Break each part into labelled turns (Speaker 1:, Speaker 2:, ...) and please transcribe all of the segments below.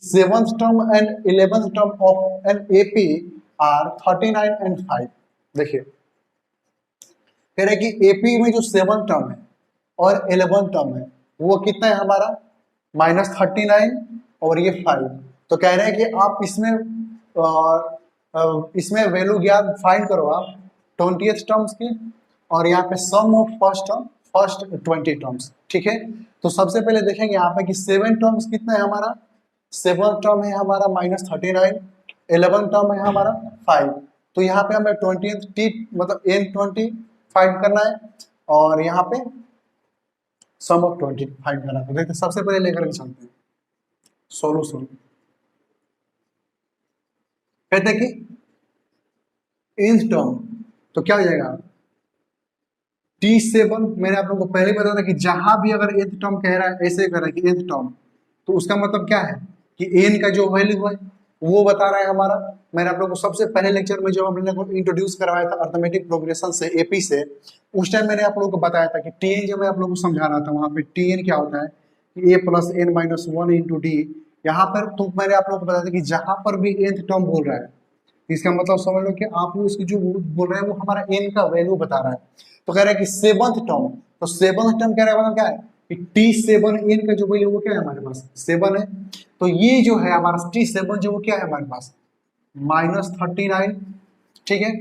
Speaker 1: Seventh term and 11th term of an AP are 39 and 5। देखिए कह रहे हैं कि एपी में जो 7th टर्म है और 11th टर्म है वो कितना है हमारा -39 और ये 5। तो कह रहे हैं कि आप इसमें वैल्यू ज्ञात फाइंड करो आप 20th टर्म्स की, और यहाँ पे सम ऑफ फर्स्ट 20 टर्म्स। ठीक है, तो सबसे पहले देखेंगे यहाँ पे कि 7 टर्म्स कितना है हमारा। 7th टर्म है हमारा -39, 11th टर्म है हमारा 5। तो यहाँ पे हमें 20th टी मतलब n20 फाइंड करना है, और यहाँ पे सम ऑफ 20 फाइंड करना है। तो देखते सबसे पहले लेकर के चलते हैं सॉल्यूशन। कहते हैं कि nth टर्म तो क्या हो जाएगा T7। मैंने आप लोगों को पहले बताया था कि जहां भी अगर nth टर्म कह रहा है ऐसे कर रहा है कि nth टर्म, तो उसका मतलब क्या है कि n का जो वैल्यू है वो बता रहा है हमारा। मैंने आप लोगों को सबसे पहले लेक्चर में जब हमने को इंट्रोड्यूस करवाया था अर्थमेटिक प्रोग्रेशन से एपी से, उस टाइम मैंने आप लोगों को बताया था कि टीएन जब मैं आप लोगों को समझा रहा था वहां पे टीएन क्या होता है कि a + n - 1 × d। यहाँ पर तो मैंने आप लोगों को बताया था कि जहां पर भी nth टर्म बोल रहा है इसका मतलब समझ लो कि आप उसकी जो बोल रहे हैं वो हमारा n का वैल्यू बता रहा है। तो कह रहा है कि 7th टर्म, तो 7th टर्म कह रहा है मतलब क्या है कि T7n का जो वैल्यू वो क्या है हमारे पास 7 है। तो ये जो है हमारा T7 जो वो क्या है हमारे पास -39। ठीक है,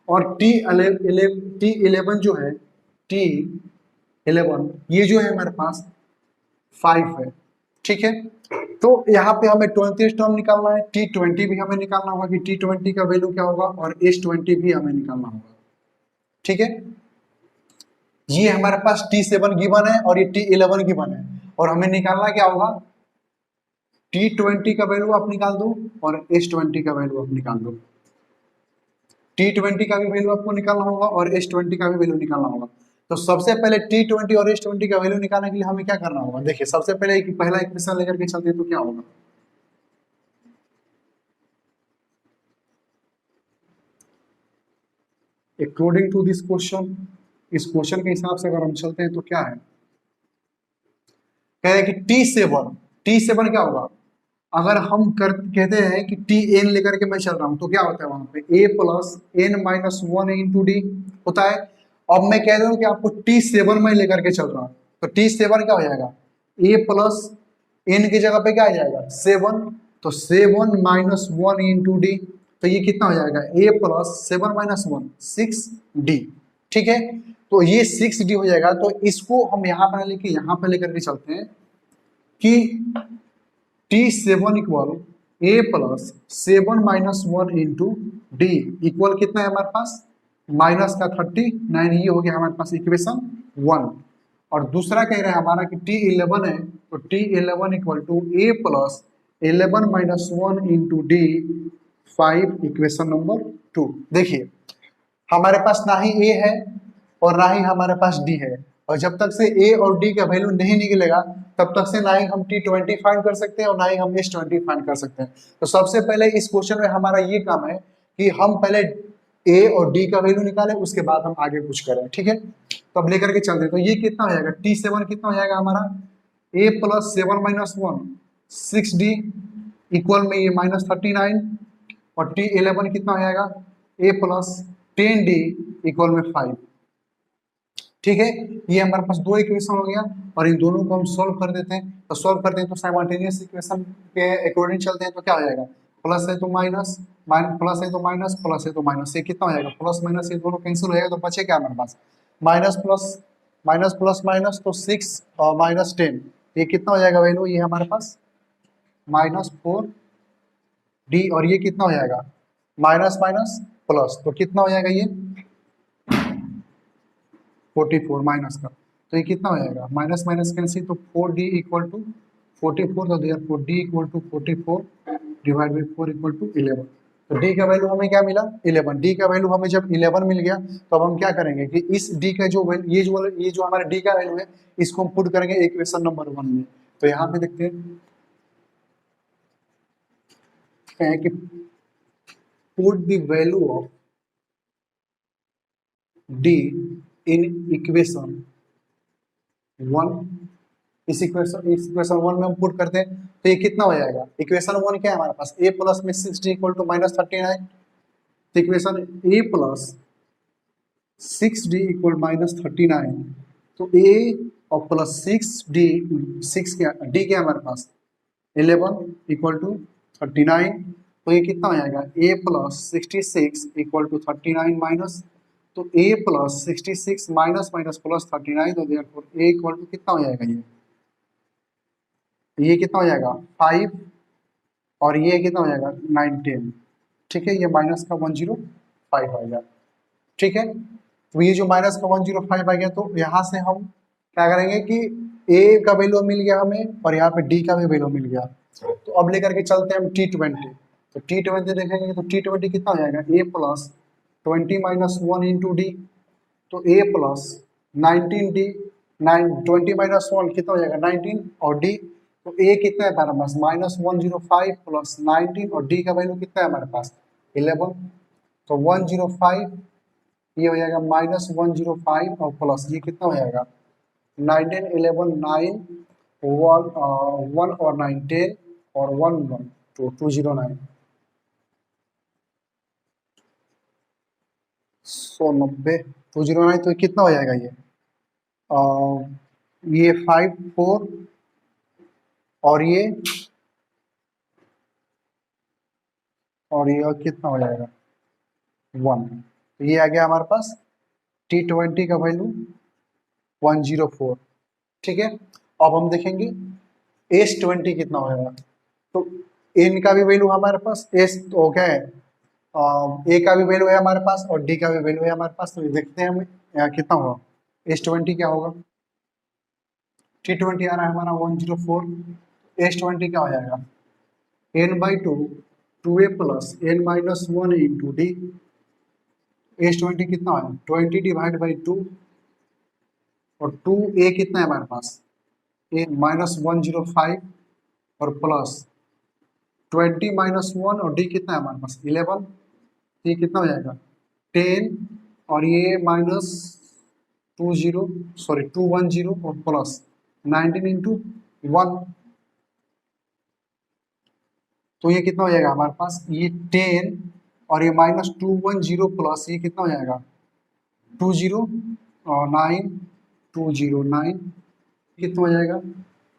Speaker 1: और T11 जो है T11 ये जो है हमारे पास 5 है। ठीक है, तो यहाँ पे हमें 20th टर्म निकालना है, T20 भी हमें निकालना होगा कि T20 का वैल्यू क्या होगा, और S20 भी हमें निकालना होगा। ठीक है, ये हमारे पास T7 गिवन है और ये T11 गिवन है, और हमें निकालना क्या होगा T20 का वैल्यू आप निकाल दो और S20 का वैल्यू आप निकाल दो। T20 का भी वैल्यू आपको निकालना होगा और S20 का भी वैल्यू निकालना होगा। तो सबसे पहले T20 और S20 का वैल्यू निकालने के लिए हमें क्या करना होगा, देखिए सबसे पहले पहला इक्वेशन लेकर के चलते हैं तो क्या होगा। अकॉर्डिंग टू दिस क्वेश्चन, इस क्वेश्चन के हिसाब से अगर हम चलते हैं तो क्या है, कह रहे हैं कि T7 क्या होगा। अगर हम कहते हैं कि Tn लेकर के मैं चल रहा हूं तो क्या होता है वहां पे a + n - 1 × d होता है। अब मैं कह रहा हूं कि आपको T7 में लेकर के चल रहा हूं, तो T7 क्या हो जाएगा a + n की जगह पे क्या आ जाएगा 7, तो 7 - 1 × d, तो ये कितना हो जाएगा a + 7 - 1 6d। ठीक है, तो ये 6d हो जाएगा। तो इसको हम यहाँ पर लेके यहाँ पर लेकर के चलते हैं कि T7 equal a + 7 - 1 × d equal कितना है हमारे पास माइनस का 39। ये हो गया हमारे पास इक्वेशन 1। और दूसरा कह रहा है हमारा कि T11 है, तो T11 equal to a + 11 - 1 × d 5 equation number 2। देखिए हमारे पास ना ही a है और ना ही हमारे पास d है, और जब तक से a और d का वैल्यू नहीं निकलेगा तब तक से ना ही हम T20 फाइंड कर सकते हैं और ना ही हम S20 फाइंड कर सकते हैं। तो सबसे पहले इस क्वेश्चन में हमारा ये काम है कि हम पहले a और d का वैल्यू निकालें, उसके बाद हम आगे कुछ करें। ठीक है, तो अब लेकर के चलते हैं। तो ये कितना हो जाएगा T7 कितना हो जाएगा हमारा a + 7 - 1 6d इक्वल में ये -39, और T11 कितना हो जाएगा a + 10d इक्वल में 5। ठीक है, ये हमारे पास दो इक्वेशन हो गया, और इन दोनों को हम सॉल्व कर देते हैं। तो सॉल्व करते हैं तो साइमल्टेनियस इक्वेशन के अकॉर्डिंग चलते हैं तो क्या हो जाएगा प्लस है तो माइनस, प्लस है तो माइनस, प्लस है तो माइनस, ये कितना हो जाएगा प्लस माइनस ये दोनों कैंसिल हो जाएगा, तो बचे क्या हमारे पास माइनस प्लस माइनस, तो 6 और -10, ये कितना हो जाएगा वैल्यू ये हमारे पास -4d, और ये कितना हो जाएगा माइनस माइनस प्लस, तो कितना हो जाएगा ये 44 माइनस का, तो ये कितना हो जाएगा माइनस माइनस कैंसिल, तो 4d इक्वल टू 44, तो therefore d equal to 44 divide by 4 equal to 11। तो d का वैल्यू हमें क्या मिला 11। d का वैल्यू हमें जब 11 मिल गया तो अब हम क्या करेंगे कि इस d का जो ये जो हमारा d का वैल्यू है इसको हम पुट करेंगे इक्वेशन नंबर 1 में। तो यहाँ पे देखते हैं कि put the value of d in equation 1। इस इक्वेशन 1 में हम पुट करते हैं तो ये कितना हो जाएगा, इक्वेशन 1 क्या है हमारे पास, a प्लस में 6d इक्वल टू -39। तो equation a plus 6d equal -39, तो a और प्लस 6d, 6 क्या d क्या है हमारे पास 11 इक्वल टू 39। तो ये कितना हो जाएगा, a plus 66 equal to 39 minus, तो a plus 66 minus minus plus 39, तो देयरफॉर a इक्वल टू कितना हो जाएगा, ये कितना हो जाएगा 5, और ये कितना हो जाएगा 9 10। ठीक है, ये माइनस का 105 आएगा। ठीक है, तो ये जो माइनस का 105 आ गया, तो यहाँ से हम क्या करेंगे कि a का वैल्यू मिल गया हमें और यहाँ पे d का भी वैल्यू मिल गया। तो अब लेकर के चलते हैं हम T20। तो T20 देखेंगे तो T20 कितना हो जाएगा, a plus 20 minus 1 into D, तो a प्लस 19d, 20 माइनस 1 कितना हो जाएगा 19, और d, तो a कितना है हमारे पास -105 प्लस 19, और d का वैल्यू कितना है हमारे पास 11, तो 105, ये हो जाएगा -105 और प्लस ये कितना हो जाएगा 19 11 9 1 और 9 10 और 1 1 तो 209 190 209, तो कितना हो जाएगा ये 5 4 और ये कितना हो जाएगा 1, तो ये आ गया हमारे पास T20 का वैल्यू 104। ठीक है, अब हम देखेंगे S20 कितना हो जाएगा। तो n का भी वैल्यू हमारे पास, s तो क्या है a का भी वैल्यू है हमारे पास और d का भी वैल्यू है हमारे पास, तो ये देखते हैं हमें यहाँ कितना होगा, S20 क्या होगा, T20 आ रहा है हमारा 104, S20 क्या हो जाएगा n/2 2a plus n minus 1 into D, S20 कितना है 20 डिवाइड बाई 2, और 2a कितना है हमारे पास a -105 और प्लस 20 माइनस 1, और d कितना है हमारे पास 11, ये कितना हो जाएगा 10, और ये -210 और प्लस 19 इंटू 1, तो ये कितना हो जाएगा हमारे पास ये 10, और ये -210 प्लस ये कितना हो जाएगा 209 कितना हो जाएगा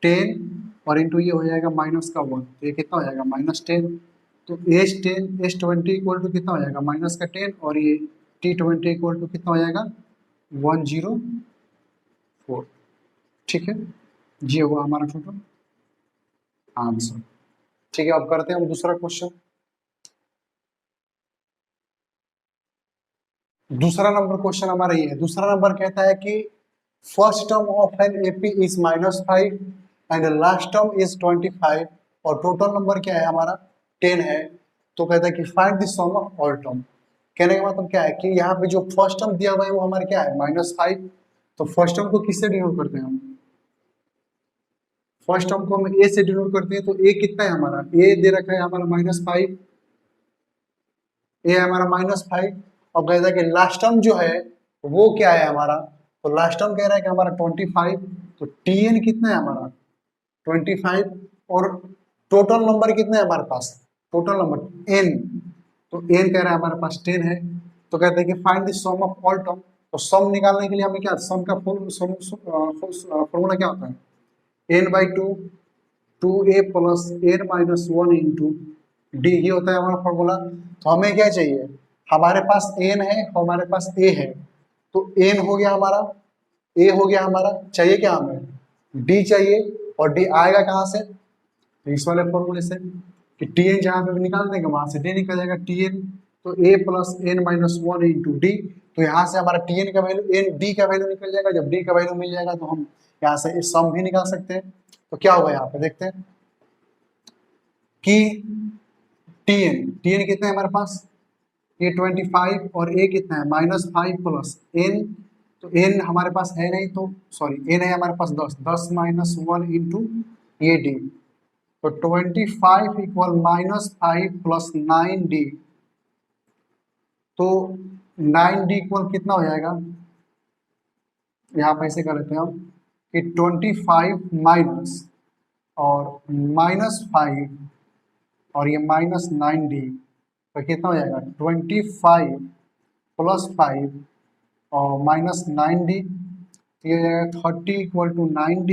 Speaker 1: 10, और इंटू ये हो जाएगा -1, तो ये कितना हो जाएगा -10, तो S20 इक्वल टू कितना हो जाएगा -10, और ये T20 इक्वल टू कितना हो जाएगा 104। ठीक है, ये हुआ हमारा टोटल आंसर। ठीक है, अब करते हैं हम दूसरा क्वेश्चन। दूसरा नंबर क्वेश्चन हमारा ये है, दूसरा नंबर कहता है कि first term of an AP is -5 and last term is 25, और टोटल नंबर क्या है हमारा 10 है। तो कहता है कि find the sum of all term. कहने का मतलब क्या है कि यहाँ पे जो फर्स्ट टर्म दिया हुआ है वो हमारा क्या है -5, तो फर्स्ट टर्म को किससे डिनोट करते हैं हम, फर्स्ट टर्म को हम ए से डिनोट करते हैं, तो ए कितना है हमारा, ए दे रखा है हमारा -5, ए है हमारा -5, और कहता है कि लास्ट टर्म जो है वो क्या है हमारा, तो लास्ट टर्म कह रहा है कि हमारा 25, तो टीएन कितना है हमारा 25, और टोटल नंबर कितना है हमारे पास, टोटल नंबर एन, तो एन कह रहा है हमारे पास 10 है। तो कहते हैं कि find the sum of all term, तो सम निकालने के लिए हमें क्या, सम का फॉर्मूला क्या होता है n/2 2a plus n minus 1 into D, ये होता है हमारा फॉर्मूला। तो हमें क्या चाहिए, हमारे पास n है, हमारे पास a है, तो n हो गया हमारा, a हो गया हमारा, चाहिए क्या हमें d चाहिए, और d आएगा कहाँ से, इस वाले फॉर्मूले से कि tn जहाँ पे भी निकाल देंगे वहां से d निकल जाएगा tn, तो a plus n minus 1 into D, तो यहाँ से हमारा tn का वैल्यू n d का वैल्यू निकल जाएगा, जब d का वैल्यू मिल जाएगा तो हम यहाँ से इस सम भी निकाल सकते हैं। तो क्या होगा यहाँ पे देखते हैं कि tn कितना है हमारे पास, ये 25 और a कितना है -5 प्लस n, तो n हमारे पास है नहीं, तो सॉरी n है हमारे पास 10 माइनस 1 इंटू ये d, तो 25 इक्वल -5 प्लस 9d, तो 9d इक्वल कितना हो जाएगा, यहाँ पे ऐसे कर लेते हैं हम कि 25 माइनस और -5 और ये -9D, तो कितना हो जाएगा 25 + 5 और -9D, तो ये हो जाएगा 30 = 9D।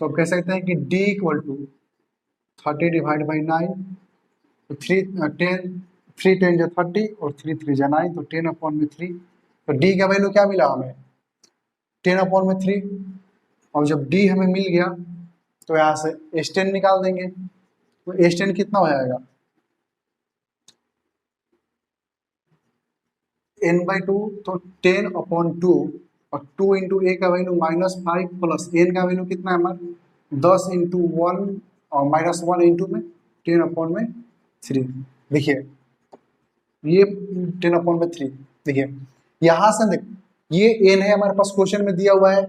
Speaker 1: तो अब कह सकते हैं कि D = 30 / 9, तो 10 3 10 जो 30 और 3 3 जो 9, तो 10/3। तो D का वैल्यू क्या मिला हमें 10/3। और जब D हमें मिल गया तो यहाँ से S10 निकाल देंगे, तो S10 कितना हो जाएगा n/2, तो 10/2 और 2 × a का वैल्यू -5 प्लस n का वैल्यू कितना है हमारा 10 × 1 और -1 × में 10/3। देखिए ये 10/3, देखिए यहाँ से देख ये n है हमारे पास क्वेश्चन में दिया हुआ है,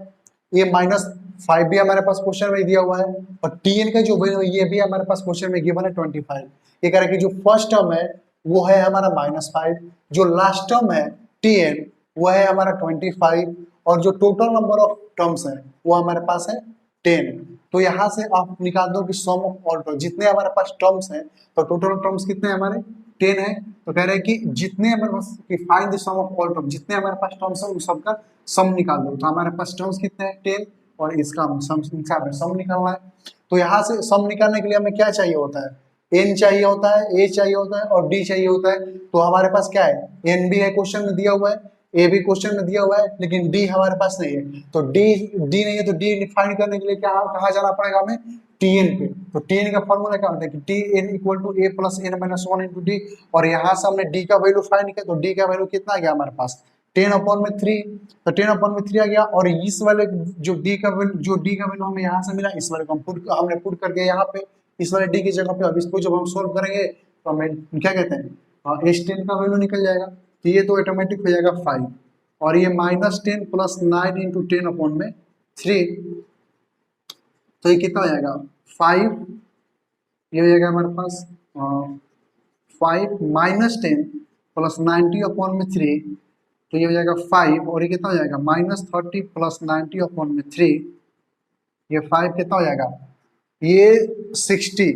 Speaker 1: ये -5 भी हमारे पास क्वेश्चन में दिया हुआ है, और tn का जो वैल्यू है ये भी हमारे पास क्वेश्चन में गिवन है 25। ये कह रहा है कि जो फर्स्ट टर्म है वो है हमारा -5, जो लास्ट टर्म है tn वो है हमारा 25, और जो टोटल नंबर ऑफ टर्म्स है वो हमारे पास है 10। तो यहाँ से आप निकाल दो कि सम ऑफ ऑल टर्म, जितने हमारे पास टर्म्स हैं तो टोटल टर्म्स कितने हमारे 10 है। तो कह रहे हैं कि जितने हमारे पास कि find the sum of all term, जितने हमारे पास टर्म्स है उन सबका सम निकाल दो। तो हमारे पास टर्म्स कितने हैं 10, और इसका सम निकालना है। तो यहाँ से सम निकालने के लिए हमें क्या चाहिए होता है n चाहिए होता है, a चाहिए होता है और d चाहिए होता है। तो हमारे पास क्या है n भी है क्वेश्चन में दिया हुआ है, a भी क्वेश्चन में दिया हुआ है, लेकिन d हमारे पास नहीं है। तो d नहीं है तो d फाइंड करने के लिए क्या कहाँ जाना पड़ेगा हमें tn पे। तो tn का फॉर्मूला क्या होता है कि tn = a + n - 1 × d, और यहाँ से हमने d का वैल्यू फाइंड किया, तो d का वैल्यू कितना आ गया हमारे पास 10/3। तो 10/3 आ गया, और इस वाले जो d का वैल्यू हमें यहाँ से मिला, इस वाले को हमने पुट कर दिया यहाँ पे इस वाले d की जगह पे। अब इसको जब हम सोल्व करेंगे तो हमें क्या कहते हैं S10 का वैल्यू निकल जाएगा, तो ये तो ऑटोमेटिक हो जाएगा 5, और ये -10 + 9 × 10/3, तो ये कितना हो जाएगा 5। ये हो जाएगा हमारे पास 5 - 10 + 90/3, तो ये हो जाएगा 5, और ये कितना हो जाएगा -30 + 90/3, ये 5 कितना हो जाएगा ये 60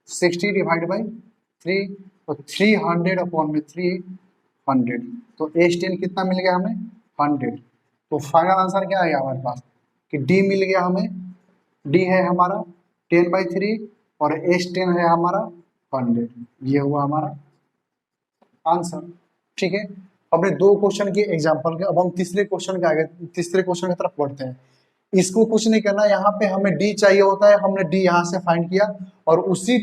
Speaker 1: /3, तो 300/300। तो S10 कितना मिल गया हमें 100। तो फाइनल आंसर क्या आ गया हमारे पास कि D मिल गया हमें, D है हमारा 10/3 और S10 है हमारा 100। ये हुआ हमारा आंसर। ठीक है, हमने 2 क्वेश्चन के एग्जाम्पल के, अब हम तीसरे क्वेश्चन के आगे तीसरे क्वेश्चन की तरफ बढ़ते हैं। इसको कुछ नहीं करना, यहाँ पे हमें D चाहिए होता है, हमने D यहाँ से फाइंड किया, और उसी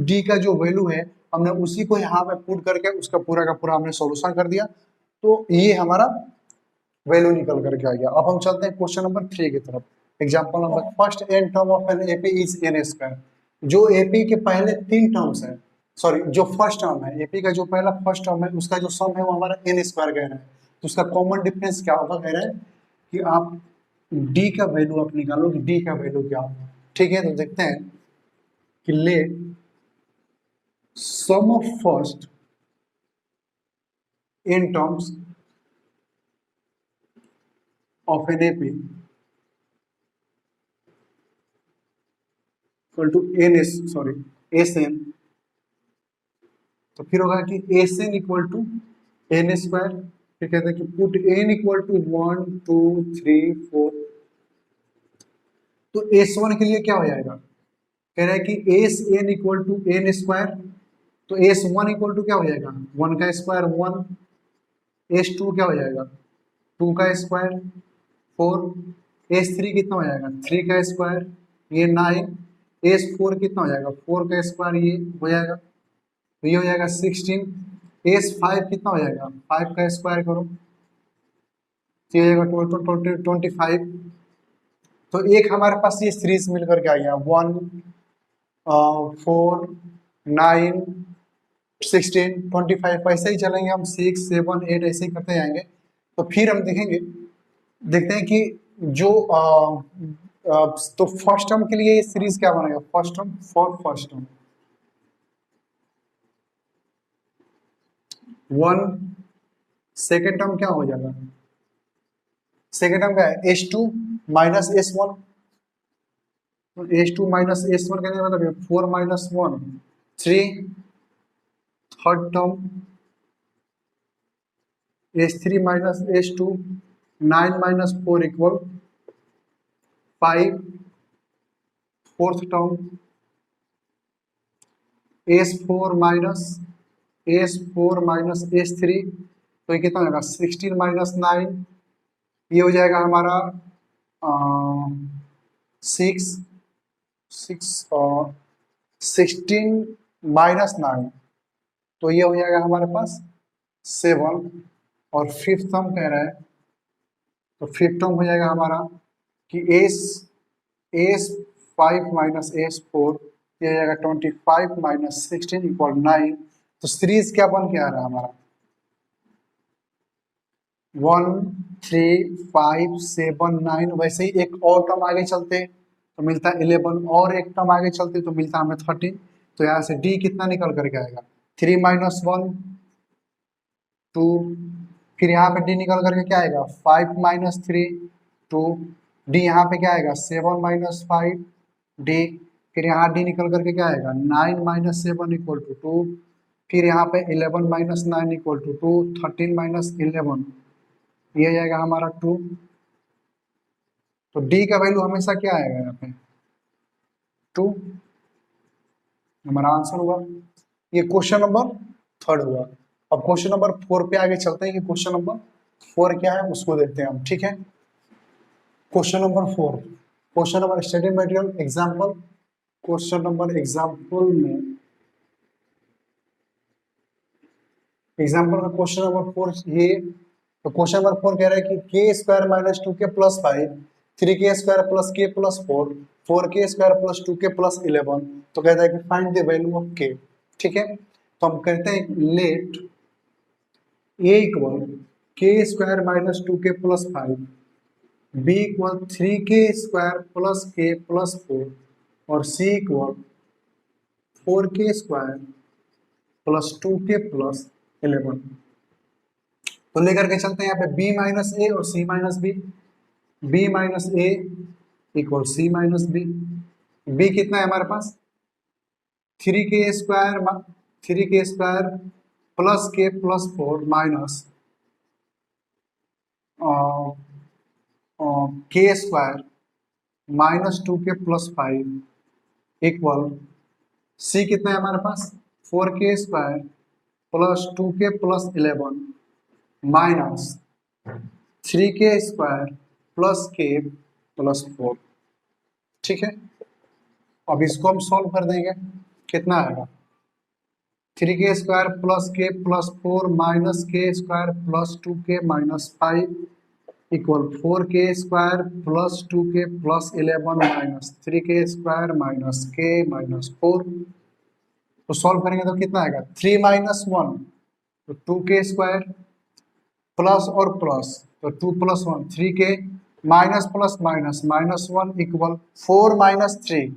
Speaker 1: D का जो वैल्यू है हमने उसी को यहाँ पे पुट करके उसका पूरा का पूरा हमने सॉल्यूशन कर दिया, तो ये हमारा वैल्यू निकल करके आ गया। अब हम चलते हैं क्वेश्चन नंबर 3 की तरफ। Example number first n term of an AP is n²। जो AP के पहले 3 टर्म्स है, सॉरी जो फर्स्ट टर्म है AP का जो पहला फर्स्ट टर्म है उसका जो सम है वो हमारा n² कह रहा है। तो उसका कॉमन डिफरेंस क्या होगा कह रहा है कि आप D का वैल्यू आप निकालो कि D का वैल्यू क्या होगा। ठीक है, तो देखते हैं कि let sum of first n terms of an AP equal to Sn, तो फिर होगा कि Sn = n²। फिर कहते हैं कि पुट n = 1 2 3 4। तो S1 के लिए क्या हो जाएगा कह रहा है कि Sn = n², तो S1 = क्या हो जाएगा 1 का स्क्वायर 1, S2 क्या हो जाएगा 2 का स्क्वायर 4, S3 कितना हो जाएगा 3 का स्क्वायर ये 9, S4 कितना हो जाएगा 4 का स्क्वायर ये हो जाएगा, तो ये हो जाएगा 16, S5 कितना हो जाएगा 5 का स्क्वायर करो, तो ये हो जाएगा 25। तो एक हमारे पास ये सीरीज मिलकर के आ गया 1 4 9 16 25, ऐसे ही चलेंगे हम 6 7 8 ऐसे ही करते जाएंगे। तो फिर हम देखेंगे देखते हैं कि जो तो फर्स्ट टर्म के लिए ये सीरीज क्या बनेगा first term for first term 1, second term क्या हो जाएगा सेकेंड टर्म क्या है S2 - S1, H two minus S one कहने का मतलब 4 - 1 3, third term H3 minus H2 9 - 4 equal 5, fourth term S4 minus S3, तो ये कितना होगा 16 - 9, ये हो जाएगा हमारा 16 - 9, तो ये हो जाएगा हमारे पास 7, और फिफ्थ टर्म कह रहा है, तो फिफ्थ टर्म हो जाएगा हमारा कि S5 माइनस S4, ये हो जाएगा 25 - 16 इक्वल 9, तो सीरीज क्या बन के आ रहा है हमारा 1 3 5 7 9, वैसे ही एक और टर्म आगे चलते तो मिलता है 11, और एक टर्म आगे चलते तो मिलता है हमें 13, तो यहाँ से D कितना निकल करके आएगा 3 - 1 2, फिर यहाँ पे D निकल करके क्या आएगा 5 - 3 2, D यहाँ पे क्या आएगा 7 - 5 D, फिर यहाँ D निकल करके क्या आएगा 9 - 7 इक्वल टू 2, फिर यहाँ पे 11 - 9 इक्वल टू 2, 13 - 11, ये जाएगा हमारा 2, तो D का वैल्यू हमेशा क्या आएगा यहाँ पे 2, हमारा आंसर हुआ। ये क्वेश्चन नंबर थर्ड हुआ। अब क्वेश्चन नंबर 4 पे आगे चलते हैं कि क्वेश्चन नंबर 4 क्या है उसको देखते हैं हम, ठीक है। Question number 4, question number study material example, question number example में एग्जाम्पल में क्वेश्चन नंबर 4 ये, तो क्वेश्चन नंबर 4 कह रहा है कि k square minus 2k plus 5, 3k square plus k plus 4, 4k square plus 2k plus 11, तो कहता है कि find the value of k, ठीक है। तो हम करते हैं let a equal k square minus 2k plus 5, b equal 3k square plus k plus 4, और c equal 4k square plus 2k plus 11, तो लेकर के चलते हैं यहाँ पे b माइनस ए और c minus B, b minus A equal c minus B, b कितना है हमारे पास 3k square plus k plus 4 minus k square minus 2k plus 5 equal c कितना है हमारे पास 4k square plus 2k plus 11 minus 3k square plus k plus 4, ठीक है। अब इसको हम सॉल्व कर देंगे, कितना आएगा 3k square plus k plus 4 minus k square plus 2k minus 5 equal 4k square plus 2k plus 11 minus 3k square minus k minus 4, तो सॉल्व करेंगे तो कितना आएगा 3 - 1, तो 2k स्क्वायर प्लस और प्लस, तो 2 + 1 3k minus plus minus minus 1 equal 4 - 3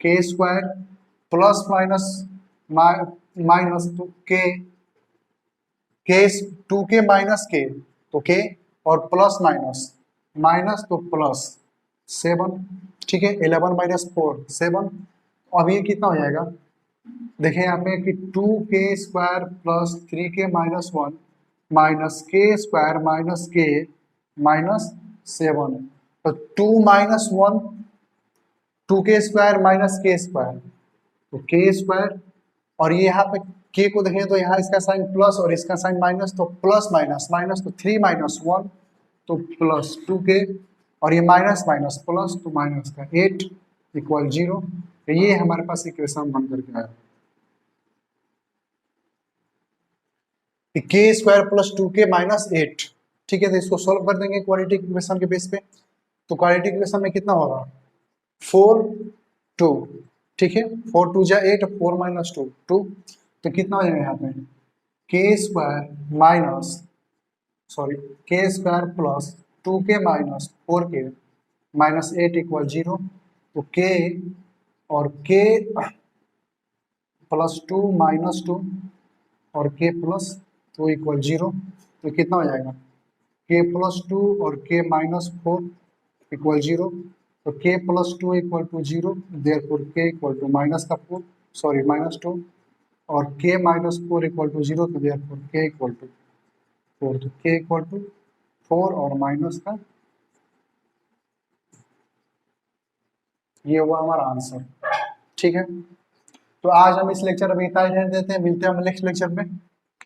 Speaker 1: k square plus minus minus तो k 2k minus k, तो k और प्लस माइनस माइनस तो प्लस 7, ठीक है। 11 - 4 7, अब ये कितना हो जाएगा देखिए यहाँ पे कि 2k square plus 3k minus 1 minus k square minus k minus 7, तो 2 - 1 2k square minus k square, तो k स्क्वायर, और ये यहाँ पे k को देखें तो यहाँ इसका साइन प्लस और इसका साइन माइनस, तो प्लस माइनस माइनस तो 3 - 1 तो प्लस 2k, और ये माइनस माइनस प्लस तो माइनस का 8 इक्वल 0, तो ये हमारे पास इक्वेशन बन करके आया कि k square plus 2k minus 8, ठीक है। तो इसको सोल्व कर देंगे क्वाड्रेटिक इक्वेशन के बेस पे, तो क्वाड्रेटिक इक्वेशन में कितना होगा 4 2, ठीक है। 4 2 जा 8, 4 - 2 2, तो कितना हो जाएगा यहाँ पे k square minus sorry k square plus 2k minus 4k minus 8 equal 0, तो k और k प्लस 2 माइनस 2 और k प्लस 2 इक्वल 0, तो कितना हो जाएगा k प्लस 2 और k माइनस 4 इक्वल 0, तो k plus two equal to zero, therefore k equal to minus का फोर, सॉरी माइनस टू, और k minus four equal to zero, तो therefore k equal to four, तो k equal to four और minus का, ये हुआ हमारा answer. ठीक है, तो आज हम इस लेक्चर में इतना ही रहने देते हैं, मिलते हैं हम नेक्स्ट लेक्चर में।